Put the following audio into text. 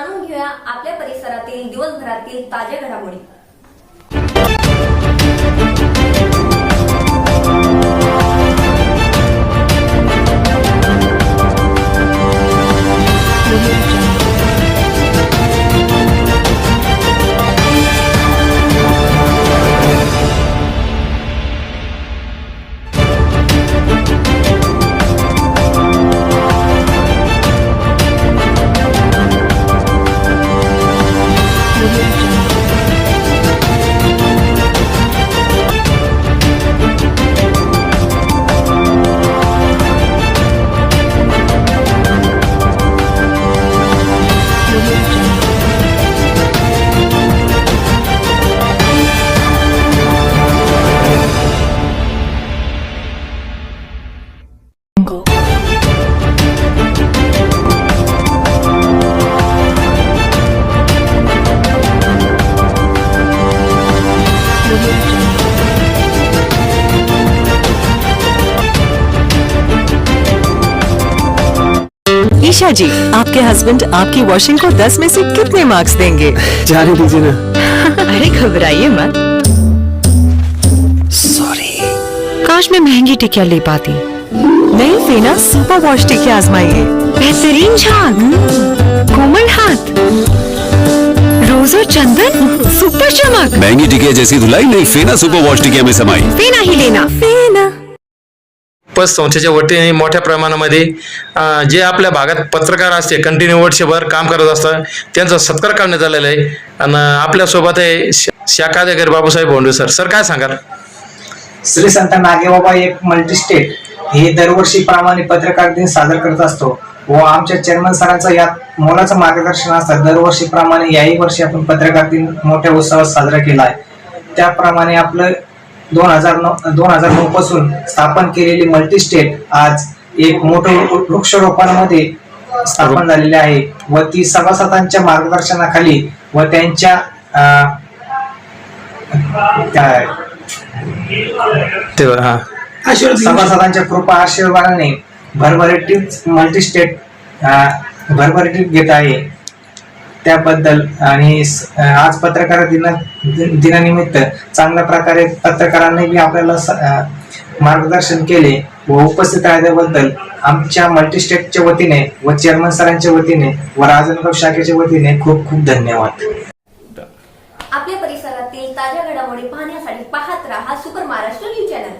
जाणून घेऊया आपल्या परिसरातील दिवसभरातील ताज्या घडामोडी। ईशा जी, आपके हस्बैंड आपकी वॉशिंग को 10 में से कितने मार्क्स देंगे? जाने दीजिए ना। अरे घबराइए मत। सॉरी। काश मैं महंगी टिकिया ले पाती। नहीं फेना सुपर वॉश टिकिया आजमाइए। बेहतरीन झाग, कोमल हाथ, रोज और चंदन, सुपर चमक। महंगी टिकिया जैसी धुलाई नहीं, फेना सुपर वॉश टिकिया में समाई। फेना ही लेना। फेना पत संस्थेच्या वतीने मोठ्या प्रमाणामध्ये जे आपल्या भागात पत्रकार असते कंटिन्यू वर्षभर काम करत असतात त्यांचा सत्कार करण्यात आलेला आहे। आणि आपल्यासोबत आहे शाखा अधिकारी बाबूसाहेब भोंडवे सर। सर काय सांगाल? श्री संत नागेबाबा एक मल्टीस्टेट हे दरवर्षी प्रमाणे पत्रकार दिन सादर करत असतो व आमच्या चेअरमन सरांचं यात मोलाचं मार्गदर्शन असतं। दरवर्षी प्रमाणे याही वर्षी आपण पत्रकार दिन मोठ्या उत्सवात साजरा केला आहे। त्याप्रमाणे आपलं 2009 पासून स्थापन केलेली मल्टीस्टेट आज एक मोठं वृक्षारोपणामध्ये स्थापन झालेले आहे व ती सभासदांच्या मार्गदर्शनाखाली व त्यांच्या सभासदांच्या कृपा आशीर्वादाने भरभराटीत मल्टीस्टेट भरभराटीत घेत आहे। त्याबद्दल आणि आज पत्रकार दिनानिमित्त चांगल्या प्रकारे पत्रकारांनी बी आपल्याला मार्गदर्शन केले व उपस्थित राहिल्याबद्दल आमच्या मल्टीस्टेटच्या वतीने व चेअरमन सरांच्या वतीने व राजनगाव शाखेच्या वतीने खूप खूप धन्यवाद। आपल्या परिसरातील ताज्या घडामोडी पाहण्यासाठी पाहत राहा सुपर महाराष्ट्र न्यूज चॅनल।